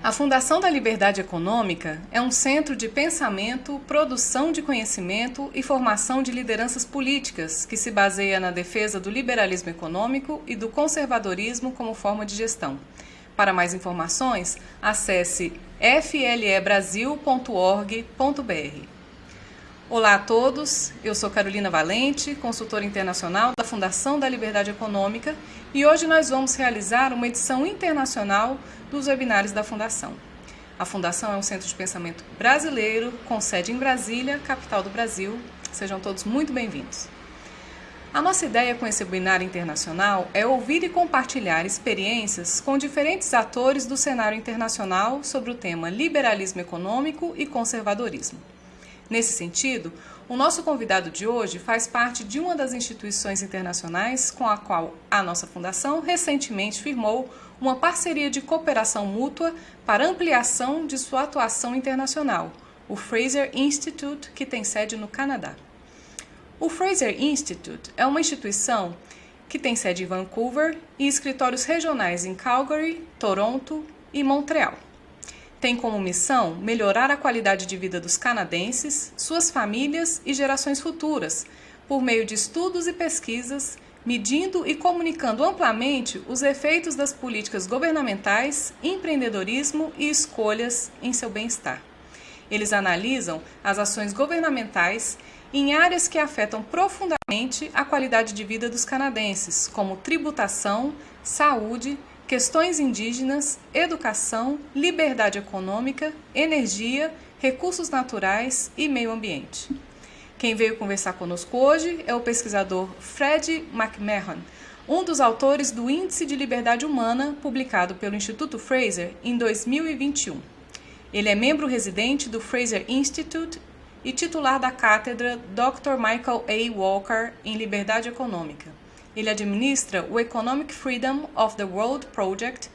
A Fundação da Liberdade Econômica é um centro de pensamento, produção de conhecimento e formação de lideranças políticas que se baseia na defesa do liberalismo econômico e do conservadorismo como forma de gestão. Para mais informações, acesse flebrasil.org.br. Olá a todos, eu sou Carolina Valente, consultora internacional da Fundação da Liberdade Econômica, e hoje nós vamos realizar uma edição internacional dos webinários da Fundação. A Fundação é um centro de pensamento brasileiro, com sede em Brasília, capital do Brasil. Sejam todos muito bem-vindos. A nossa ideia com esse webinário internacional é ouvir e compartilhar experiências com diferentes atores do cenário internacional sobre o tema liberalismo econômico e conservadorismo. Nesse sentido, o nosso convidado de hoje faz parte de uma das instituições internacionais com a qual a nossa fundação recentemente firmou uma parceria de cooperação mútua para ampliação de sua atuação internacional, o Fraser Institute, que tem sede no Canadá. O Fraser Institute é uma instituição que tem sede em Vancouver e escritórios regionais em Calgary, Toronto e Montreal. Tem como missão melhorar a qualidade de vida dos canadenses, suas famílias e gerações futuras, por meio de estudos e pesquisas, medindo e comunicando amplamente os efeitos das políticas governamentais, empreendedorismo e escolhas em seu bem-estar. Eles analisam as ações governamentais em áreas que afetam profundamente a qualidade de vida dos canadenses, como tributação, saúde, questões indígenas, educação, liberdade econômica, energia, recursos naturais e meio ambiente. Quem veio conversar conosco hoje é o pesquisador Fred McMahon, um dos autores do Índice de Liberdade Humana, publicado pelo Instituto Fraser em 2021. Ele é membro residente do Fraser Institute e titular da cátedra Dr. Michael A. Walker em Liberdade Econômica. Ele administra o Economic Freedom of the World Project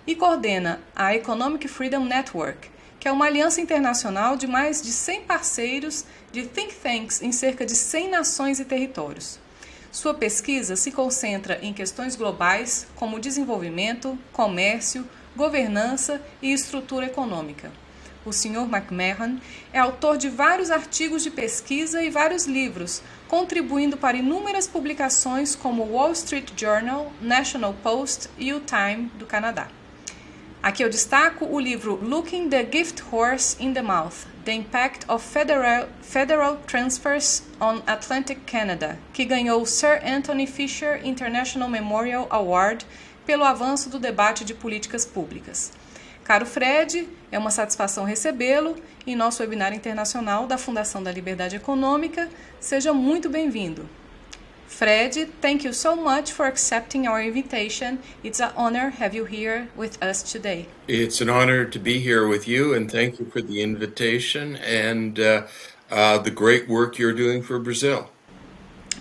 e coordena a Economic Freedom Network, que é uma aliança internacional de mais de 100 parceiros de think tanks em cerca de 100 nações e territórios. Sua pesquisa se concentra em questões globais como desenvolvimento, comércio, governança e estrutura econômica. O Sr. McMahon é autor de vários artigos de pesquisa e vários livros, contribuindo para inúmeras publicações como o Wall Street Journal, National Post e o Time do Canadá. Aqui eu destaco o livro Looking the Gift Horse in the Mouth, The Impact of Federal Transfers on Atlantic Canada, que ganhou o Sir Anthony Fisher International Memorial Award pelo avanço do debate de políticas públicas. Caro Fred, é uma satisfação recebê-lo em nosso webinário internacional da Fundação da Liberdade Econômica. Seja muito bem-vindo. Fred, thank you so much for accepting our invitation. It's an honor to have you here with us today. It's an honor to be here with you, and thank you for the invitation and the great work you're doing for Brazil.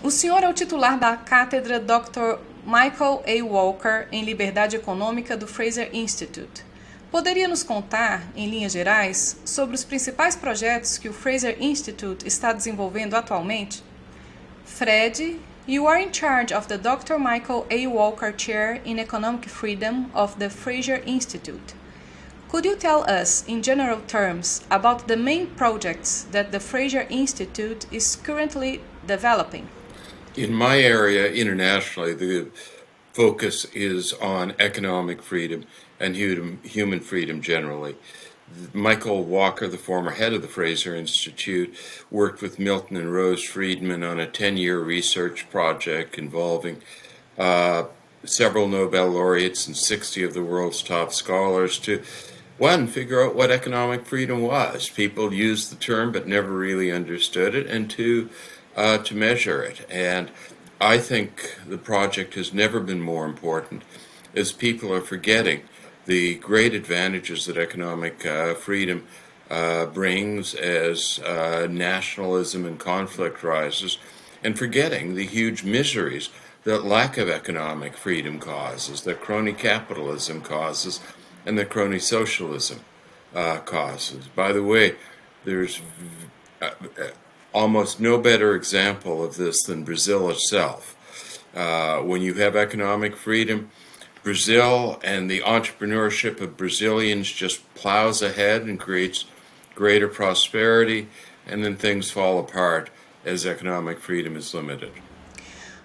O senhor é o titular da cátedra Dr. Michael A. Walker em Liberdade Econômica do Fraser Institute. Poderia nos contar, em linhas gerais, sobre os principais projetos que o Fraser Institute está desenvolvendo atualmente? Fred, you are in charge of the Dr. Michael A. Walker Chair in Economic Freedom of the Fraser Institute. Could you tell us, in general terms, about the main projects that the Fraser Institute is currently developing? In my area, internationally, the focus is on economic freedom and human freedom generally. Michael Walker, the former head of the Fraser Institute, worked with Milton and Rose Friedman on a 10-year research project involving several Nobel laureates and 60 of the world's top scholars to, one, figure out what economic freedom was. People used the term but never really understood it, and two, to measure it. And I think the project has never been more important, as people are forgetting the great advantages that economic freedom brings as nationalism and conflict rises, and forgetting the huge miseries that lack of economic freedom causes, that crony capitalism causes, and that crony socialism causes. By the way, there's almost no better example of this than Brazil itself. When you have economic freedom, Brazil and the entrepreneurship of Brazilians just plows ahead and creates greater prosperity, and then things fall apart as economic freedom is limited.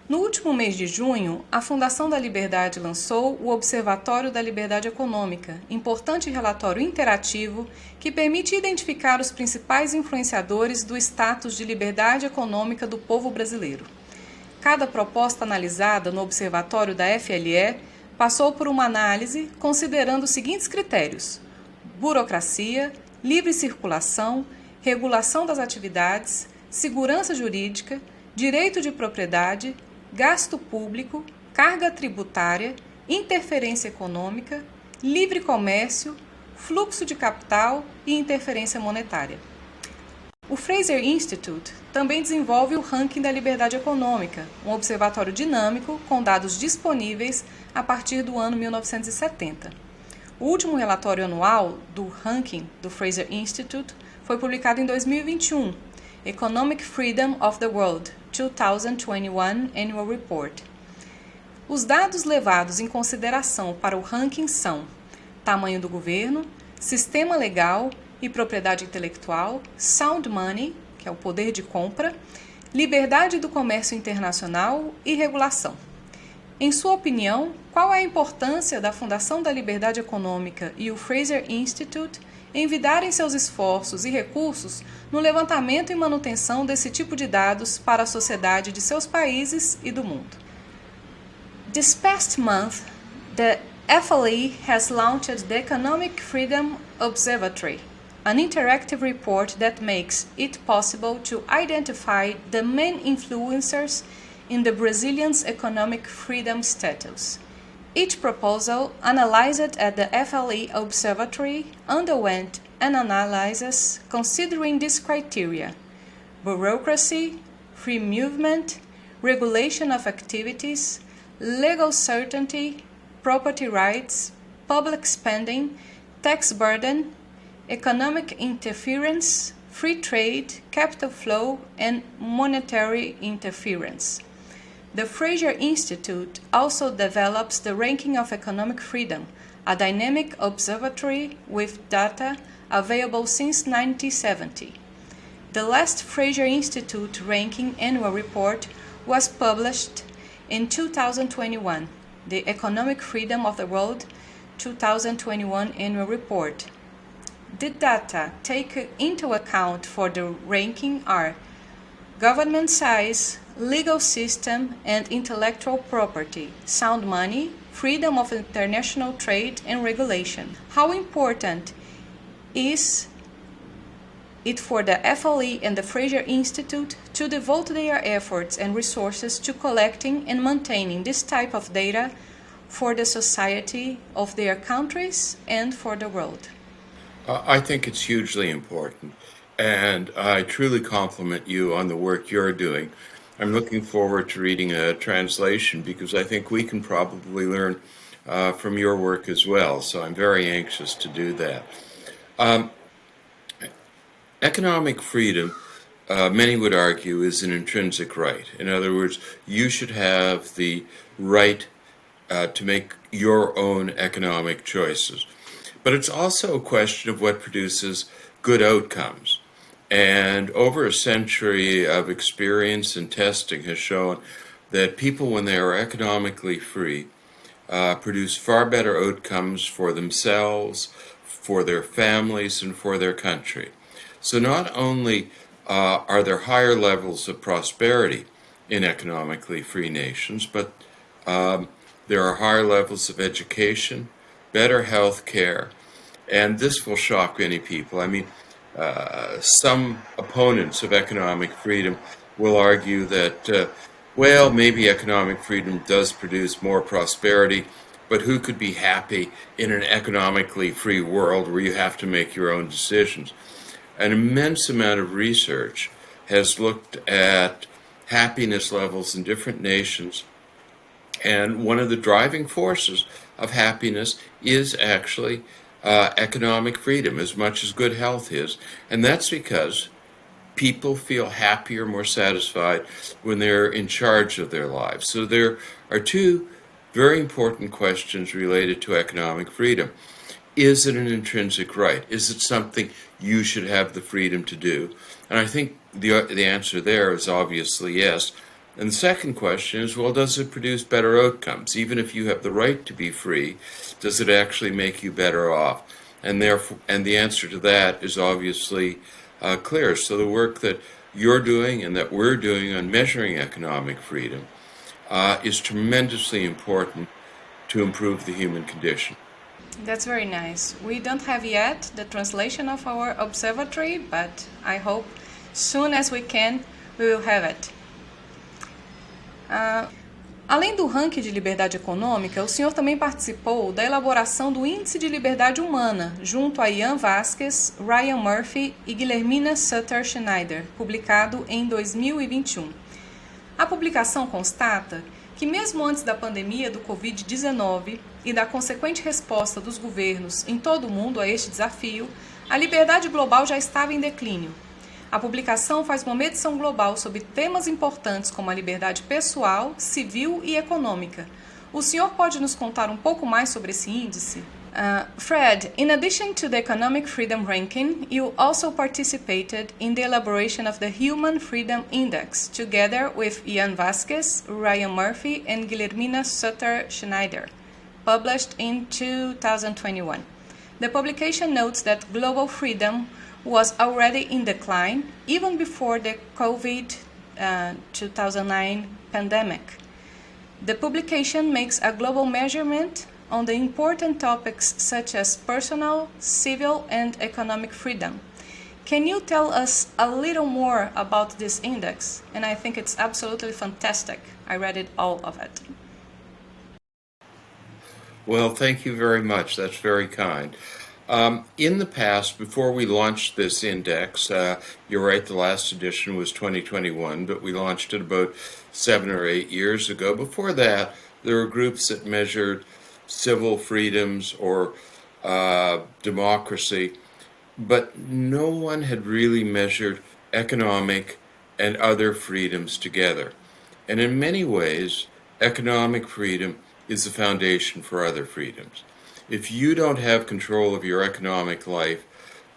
No último mês de junho, a Fundação da Liberdade lançou o Observatório da Liberdade Econômica, importante relatório interativo que permite identificar os principais influenciadores do status de liberdade econômica do povo brasileiro. Cada proposta analisada no Observatório da FLE passou por uma análise considerando os seguintes critérios: burocracia, livre circulação, regulação das atividades, segurança jurídica, direito de propriedade, gasto público, carga tributária, interferência econômica, livre comércio, fluxo de capital e interferência monetária. O Fraser Institute também desenvolve o Ranking da Liberdade Econômica, um observatório dinâmico com dados disponíveis a partir do ano 1970. O último relatório anual do Ranking do Fraser Institute foi publicado em 2021, Economic Freedom of the World 2021 Annual Report. Os dados levados em consideração para o ranking são tamanho do governo, sistema legal e propriedade intelectual, sound money, que é o poder de compra, liberdade do comércio internacional e regulação. Em sua opinião, qual é a importância da Fundação da Liberdade Econômica e o Fraser Institute em envidarem seus esforços e recursos no levantamento e manutenção desse tipo de dados para a sociedade de seus países e do mundo? This past month, the FLE has launched the Economic Freedom Observatory, an interactive report that makes it possible to identify the main influencers in the Brazilians' economic freedom status. Each proposal analyzed at the FLE Observatory underwent an analysis considering these criteria: bureaucracy, free movement, regulation of activities, legal certainty, property rights, public spending, tax burden, economic interference, free trade, capital flow, and monetary interference. The Fraser Institute also develops the Ranking of Economic Freedom, a dynamic observatory with data available since 1970. The last Fraser Institute Ranking Annual Report was published in 2021, the Economic Freedom of the World 2021 Annual Report. The data taken into account for the ranking are government size, legal system and intellectual property, sound money, freedom of international trade and regulation. How important is it for the FLE and the Fraser Institute to devote their efforts and resources to collecting and maintaining this type of data for the society of their countries and for the world? I think it's hugely important, and I truly compliment you on the work you're doing. I'm looking forward to reading a translation because I think we can probably learn from your work as well, so I'm very anxious to do that. Economic freedom, many would argue, is an intrinsic right. In other words, you should have the right to make your own economic choices. But it's also a question of what produces good outcomes. And over a century of experience and testing has shown that people, when they are economically free, produce far better outcomes for themselves, for their families, and for their country. So not only are there higher levels of prosperity in economically free nations, but there are higher levels of education, better health care, and this will shock many people. I mean, some opponents of economic freedom will argue that, well, maybe economic freedom does produce more prosperity, but who could be happy in an economically free world where you have to make your own decisions? An immense amount of research has looked at happiness levels in different nations, and one of the driving forces of happiness is actually economic freedom, as much as good health is, and that's because people feel happier, more satisfied when they're in charge of their lives. So there are two very important questions related to economic freedom. Is it an intrinsic right? Is it something you should have the freedom to do? And I think the answer there is obviously yes. And the second question is, well, does it produce better outcomes? Even if you have the right to be free, does it actually make you better off? And therefore, and the answer to that is obviously clear. So the work that you're doing and that we're doing on measuring economic freedom is tremendously important to improve the human condition. That's very nice. We don't have yet the translation of our observatory, but I hope soon as we can, we will have it. Além do ranking de liberdade econômica, o senhor também participou da elaboração do Índice de Liberdade Humana, junto a Ian Vasquez, Ryan Murphy e Guilhermina Sutter-Schneider, publicado em 2021. A publicação constata que mesmo antes da pandemia do Covid-19 e da consequente resposta dos governos em todo o mundo a este desafio, a liberdade global já estava em declínio. A publicação faz uma medição global sobre temas importantes como a liberdade pessoal, civil e econômica. O senhor pode nos contar um pouco mais sobre esse índice? Fred, in addition to the Economic Freedom Ranking, you also participated in the elaboration of the Human Freedom Index, together with Ian Vasquez, Ryan Murphy, and Guilhermina Sutter-Schneider, published in 2021. The publication notes that global freedom was already in decline even before the COVID-2009 pandemic. The publication makes a global measurement on the important topics such as personal, civil, and economic freedom. Can you tell us a little more about this index? And I think it's absolutely fantastic. I read it, all of it. Well, thank you very much. That's very kind. In the past, before we launched this index, you're right, the last edition was 2021, but we launched it about 7 or 8 years ago. Before that, there were groups that measured civil freedoms or democracy, but no one had really measured economic and other freedoms together. And in many ways, economic freedom is the foundation for other freedoms. If you don't have control of your economic life,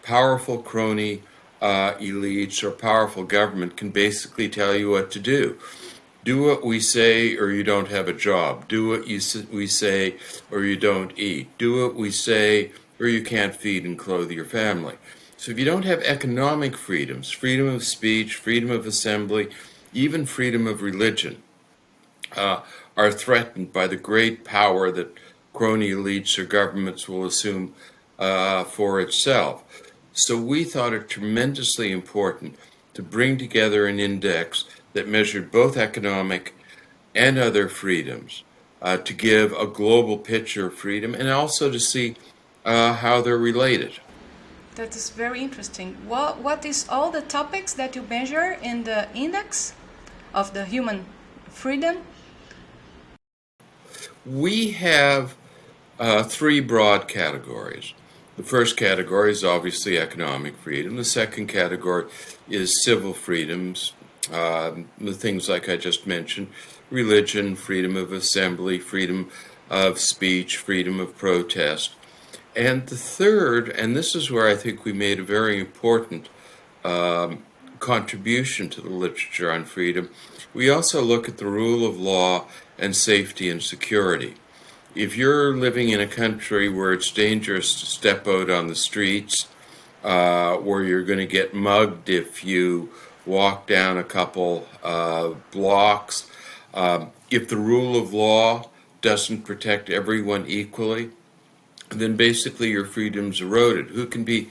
powerful crony elites or powerful government can basically tell you what to do. Do what we say or you don't have a job. Do what we say or you don't eat. Do what we say or you can't feed and clothe your family. So if you don't have economic freedoms, freedom of speech, freedom of assembly, even freedom of religion, are threatened by the great power that crony elites or governments will assume for itself. So we thought it tremendously important to bring together an index that measured both economic and other freedoms to give a global picture of freedom and also to see how they're related. That is very interesting. What is all the topics that you measure in the index of the human freedom? We have 3 broad categories. The first category is obviously economic freedom. The second category is civil freedoms, the things like I just mentioned, religion, freedom of assembly, freedom of speech, freedom of protest. And the third, and this is where I think we made a very important contribution to the literature on freedom, we also look at the rule of law and safety and security. If you're living in a country where it's dangerous to step out on the streets, where you're going to get mugged if you walk down a couple blocks, if the rule of law doesn't protect everyone equally, then basically your freedom's eroded. Who can be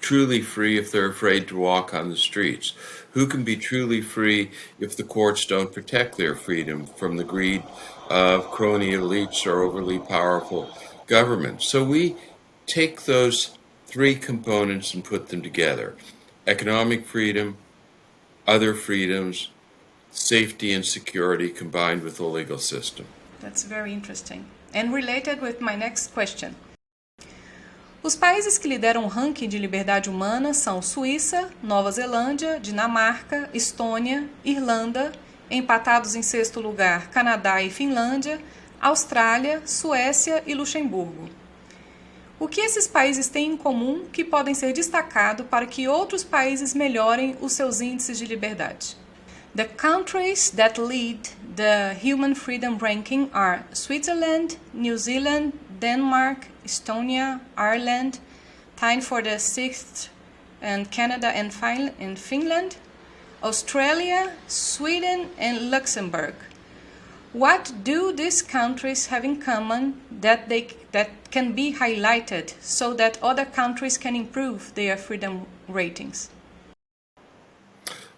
truly free if they're afraid to walk on the streets? Who can be truly free if the courts don't protect their freedom from the greed of crony elites or overly powerful governments? So we take those 3 components and put them together. Economic freedom, other freedoms, safety and security combined with the legal system. That's very interesting. And related with my next question. Os países que lideram o ranking de liberdade humana são Suíça, Nova Zelândia, Dinamarca, Estônia, Irlanda, empatados em 6º lugar Canadá e Finlândia, Austrália, Suécia e Luxemburgo. O que esses países têm em comum que podem ser destacados para que outros países melhorem os seus índices de liberdade? The countries that lead the Human Freedom Ranking are Switzerland, New Zealand, Denmark, Estonia, Ireland, tied for the 6th, and Canada and Finland, Australia, Sweden, and Luxembourg. What do these countries have in common that can be highlighted so that other countries can improve their freedom ratings?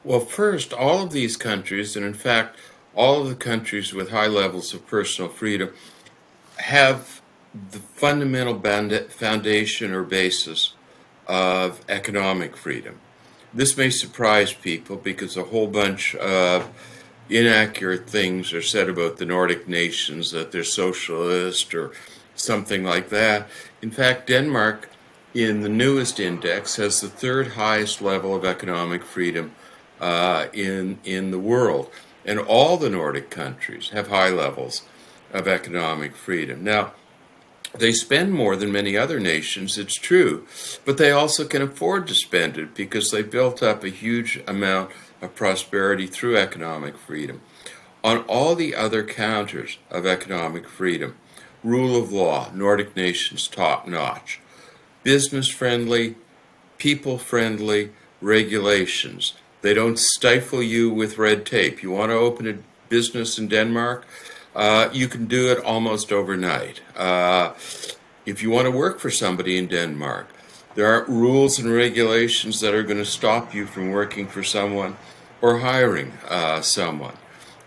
Well, first, all of these countries, and in fact, all of the countries with high levels of personal freedom, have the fundamental foundation or basis of economic freedom. This may surprise people because a whole bunch of inaccurate things are said about the Nordic nations, that they're socialist or something like that. In fact, Denmark, in the newest index, has the third highest level of economic freedom in the world. And all the Nordic countries have high levels of economic freedom. Now, they spend more than many other nations, it's true, but they also can afford to spend it because they built up a huge amount of prosperity through economic freedom. On all the other counters of economic freedom, rule of law, Nordic nations top notch, business friendly, people friendly regulations. They don't stifle you with red tape. You want to open a business in Denmark? You can do it almost overnight. If you want to work for somebody in Denmark, there aren't rules and regulations that are going to stop you from working for someone or hiring someone.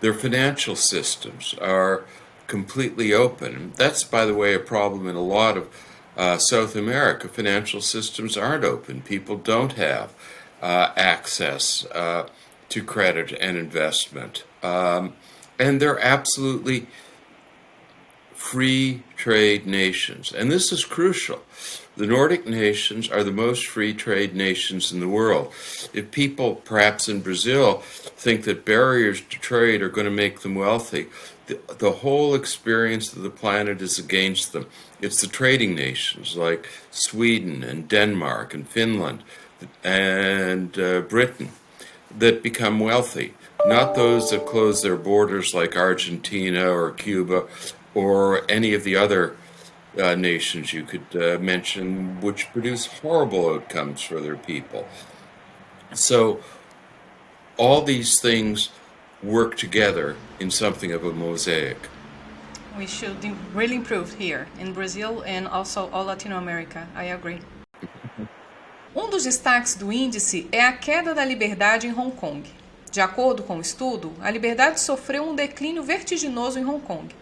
Their financial systems are completely open. That's, by the way, a problem in a lot of South America. Financial systems aren't open. People don't have access to credit and investment. And they're absolutely free trade nations. And this is crucial. The Nordic nations are the most free trade nations in the world. If people, perhaps in Brazil, think that barriers to trade are going to make them wealthy, the whole experience of the planet is against them. It's the trading nations like Sweden and Denmark and Finland and Britain that become wealthy, not those that close their borders like Argentina or Cuba or any of the other nations you could mention, which produce horrible outcomes for their people. So all these things work together in something of a mosaic. We should really improve here in Brazil and also all Latin America. I agree. Um dos destaques do índice é a queda da liberdade em Hong Kong. De acordo com o estudo, a liberdade sofreu um declínio vertiginoso em Hong Kong.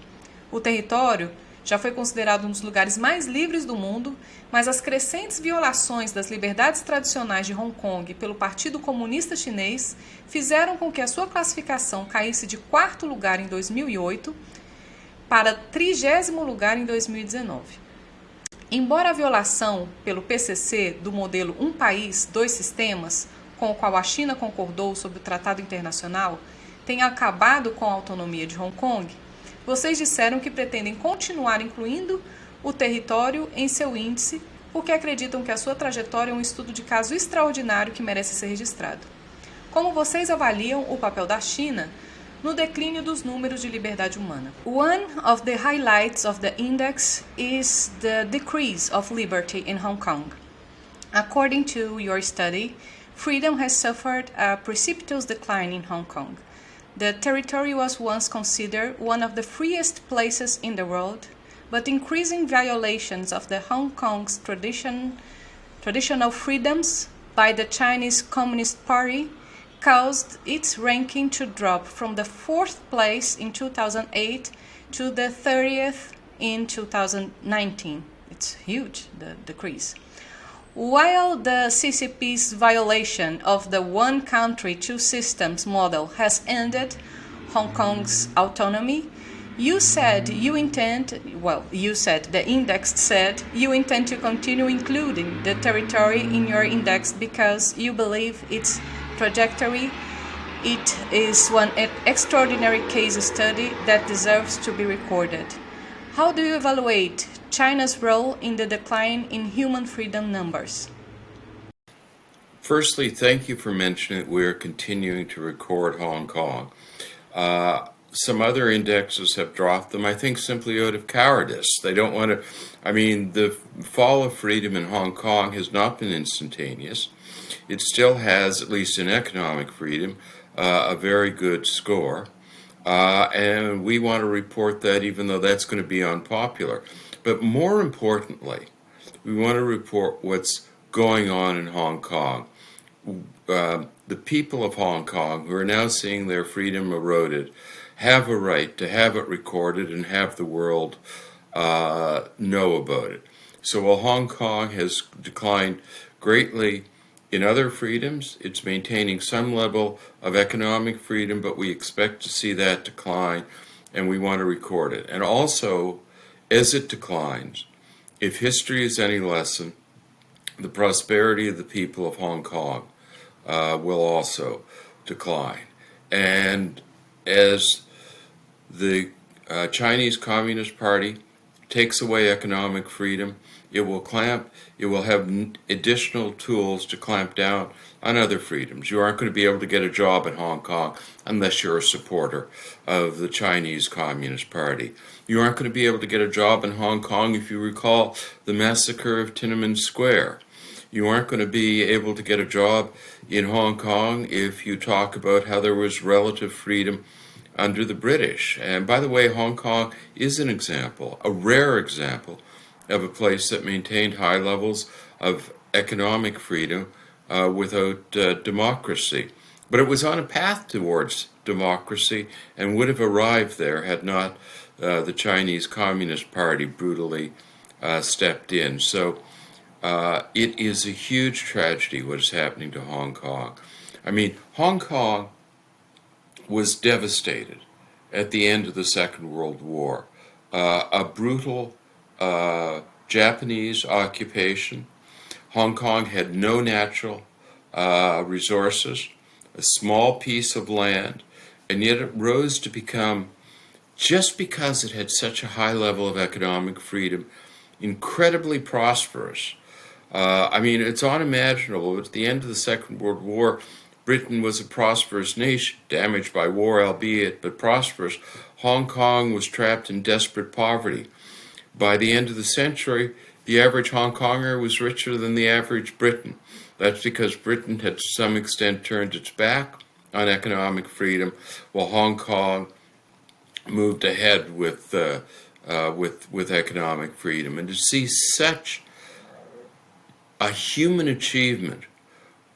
O território já foi considerado um dos lugares mais livres do mundo, mas as crescentes violações das liberdades tradicionais de Hong Kong pelo Partido Comunista Chinês fizeram com que a sua classificação caísse de 4º lugar em 2008 para 30º lugar em 2019. Embora a violação pelo PCC do modelo Um País, Dois Sistemas, com o qual a China concordou sobre o Tratado Internacional, tenha acabado com a autonomia de Hong Kong, vocês disseram que pretendem continuar incluindo o território em seu índice porque acreditam que a sua trajetória é um estudo de caso extraordinário que merece ser registrado. Como vocês avaliam o papel da China no declínio dos números de liberdade humana? One of the highlights of the index is the decrease of liberty in Hong Kong. According to your study, freedom has suffered a precipitous decline in Hong Kong. The territory was once considered one of the freest places in the world, but increasing violations of the Hong Kong's traditional freedoms by the Chinese Communist Party caused its ranking to drop from the 4th place in 2008 to the 30th in 2019. It's huge, the decrease. While the CCP's violation of the one country, two systems model has ended Hong Kong's autonomy, the index said you intend to continue including the territory in your index because you believe its trajectory, it is one extraordinary case study that deserves to be recorded. How do you evaluate China's role in the decline in human freedom numbers? Firstly, thank you for mentioning that we're continuing to record Hong Kong. Some other indexes have dropped them, I think, simply out of cowardice. They don't want to. I mean, the fall of freedom in Hong Kong has not been instantaneous. It still has, at least in economic freedom, a very good score. And we want to report that, even though that's going to be unpopular. But more importantly, we want to report what's going on in Hong Kong. The people of Hong Kong, who are now seeing their freedom eroded, have a right to have it recorded and have the world know about it. So while Hong Kong has declined greatly in other freedoms, it's maintaining some level of economic freedom, but we expect to see that decline, and we want to record it. And also, as it declines, if history is any lesson, the prosperity of the people of Hong Kong will also decline. And as the Chinese Communist Party takes away economic freedom, it will have additional tools to clamp down on other freedoms. You aren't going to be able to get a job in Hong Kong unless you're a supporter of the Chinese Communist Party. You aren't going to be able to get a job in Hong Kong if you recall the massacre of Tiananmen Square. You aren't going to be able to get a job in Hong Kong if you talk about how there was relative freedom under the British. And by the way, Hong Kong is an example, a rare example, of a place that maintained high levels of economic freedom without democracy. But it was on a path towards democracy and would have arrived there had not the Chinese Communist Party brutally stepped in. So it is a huge tragedy what is happening to Hong Kong. I mean, Hong Kong was devastated at the end of the Second World War. A brutal Japanese occupation. Hong Kong had no natural resources, a small piece of land, and yet it rose to become, just because it had such a high level of economic freedom, incredibly prosperous. I mean, it's unimaginable. At the end of the Second World War, Britain was a prosperous nation, damaged by war, albeit, but prosperous. Hong Kong was trapped in desperate poverty. By the end of the century, the average Hong Konger was richer than the average Briton. That's because Britain had to some extent turned its back on economic freedom, while Hong Kong moved ahead with economic freedom. And to see such a human achievement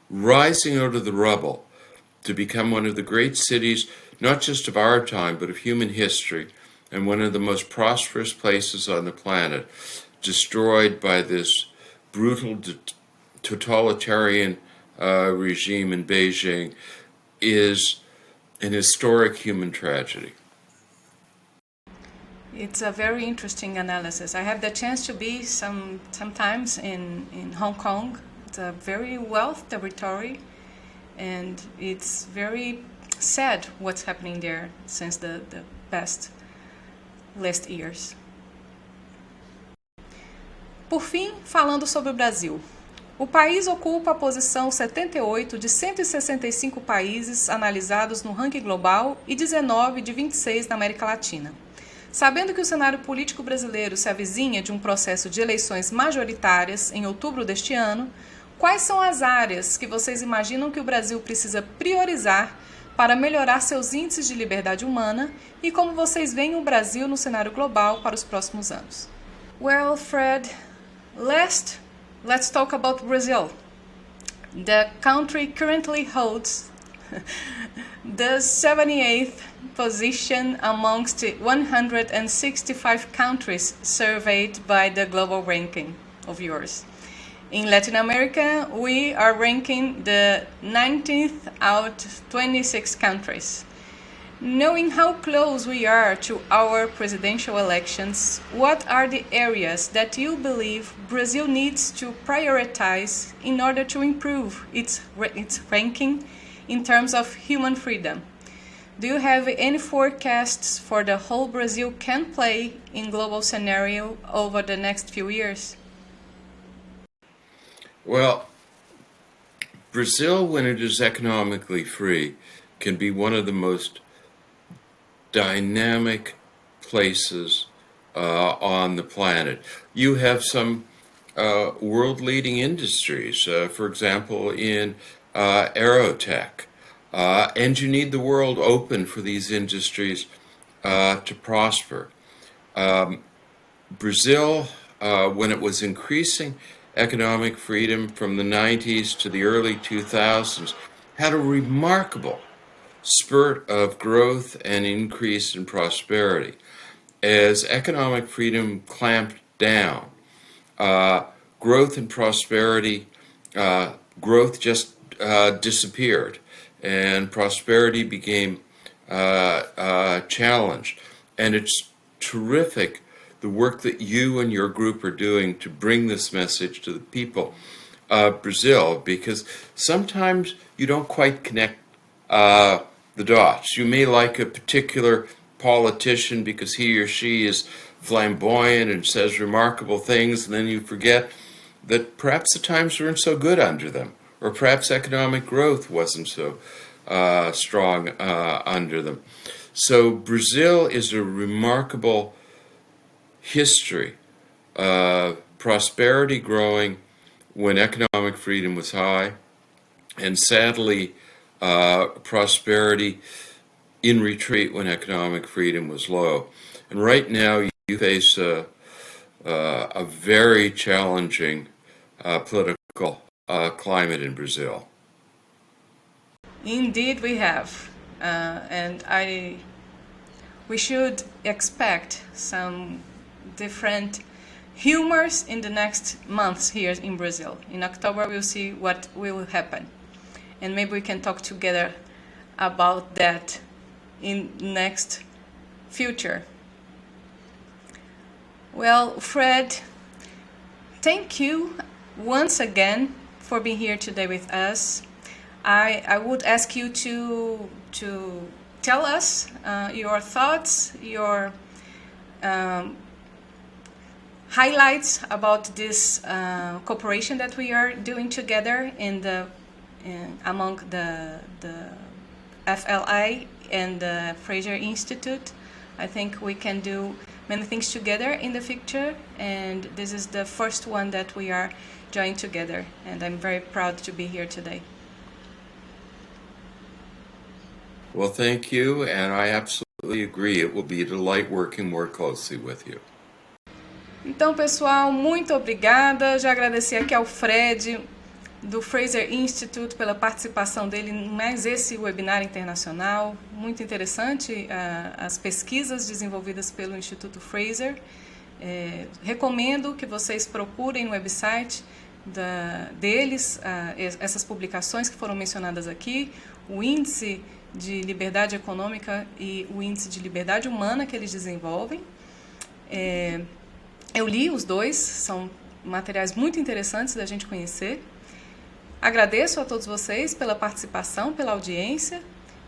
rising out of the rubble to become one of the great cities, not just of our time, but of human history, and one of the most prosperous places on the planet, destroyed by this brutal totalitarian regime in Beijing, is an historic human tragedy. It's a very interesting analysis. I have the chance to be sometimes in Hong Kong. It's a very wealthy territory, and it's very sad what's happening there since the last years. Por fim, falando sobre o Brasil. O país ocupa a posição 78 de 165 países analisados no ranking global e 19 de 26 na América Latina. Sabendo que o cenário político brasileiro se avizinha de um processo de eleições majoritárias em outubro deste ano, quais são as áreas que vocês imaginam que o Brasil precisa priorizar para melhorar seus índices de liberdade humana e como vocês veem o Brasil no cenário global para os próximos anos? Well, Fred, let's talk about Brazil. The country currently holds the 78th position amongst 165 countries surveyed by the global ranking of yours. In Latin America, we are ranking the 19th out of 26 countries. Knowing how close we are to our presidential elections, what are the areas that you believe Brazil needs to prioritize in order to improve its ranking in terms of human freedom? do you have any forecasts for the whole Brazil can play in global scenario over the next few years? Well, Brazil, when it is economically free, can be one of the most dynamic places on the planet. You have some world-leading industries, for example, in aerotech, and you need the world open for these industries to prosper. Brazil, when it was increasing economic freedom from the 90s to the early 2000s, had a remarkable spurt of growth and increase in prosperity. As economic freedom clamped down, growth and prosperity, growth just disappeared, and prosperity became challenged. And it's terrific the work that you and your group are doing to bring this message to the people of Brazil, because sometimes you don't quite connect the dots. You may like a particular politician because he or she is flamboyant and says remarkable things, and then you forget that perhaps the times weren't so good under them, or perhaps economic growth wasn't so strong under them. So Brazil is a remarkable history of prosperity growing when economic freedom was high, and sadly prosperity in retreat when economic freedom was low. And right now you face a very challenging political climate in Brazil. Indeed we have, and we should expect some different humors in the next months here in Brazil. In October we'll see what will happen, and maybe we can talk together about that in next future. Well, Fred, thank you once again for being here today with us. I would ask you to tell us your thoughts, your highlights about this cooperation that we are doing together among the FLE and the Fraser Institute. I think we can do many things together in the future, and this is the first one that we are joining together, and I'm very proud to be here today. Well, thank you, and I absolutely agree. It will be a delight working more closely with you. Então, pessoal, muito obrigada. Já agradeci aqui ao Fred, do Fraser Institute, pela participação dele em mais esse webinar internacional. Muito interessante as pesquisas desenvolvidas pelo Instituto Fraser. Recomendo que vocês procurem no website deles essas publicações que foram mencionadas aqui, o índice de liberdade econômica e o índice de liberdade humana que eles desenvolvem. Eu li os dois, são materiais muito interessantes da gente conhecer. Agradeço a todos vocês pela participação, pela audiência,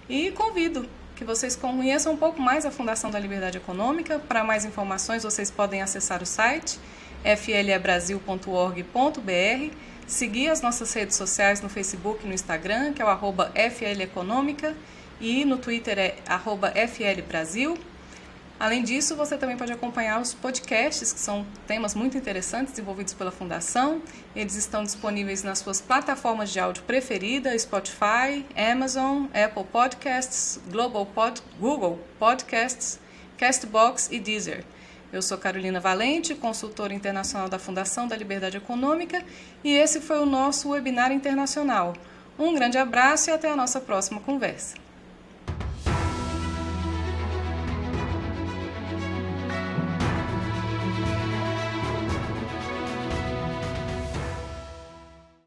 e convido que vocês conheçam um pouco mais a Fundação da Liberdade Econômica. Para mais informações, vocês podem acessar o site flebrasil.org.br, seguir as nossas redes sociais no Facebook e no Instagram, que é o @FLEconômica, e no Twitter é @FLBrasil. Além disso, você também pode acompanhar os podcasts, que são temas muito interessantes desenvolvidos pela Fundação. Eles estão disponíveis nas suas plataformas de áudio preferidas: Spotify, Amazon, Apple Podcasts, Google Podcasts, Castbox e Deezer. Eu sou Carolina Valente, consultora internacional da Fundação da Liberdade Econômica, e esse foi o nosso webinar internacional. Um grande abraço e até a nossa próxima conversa.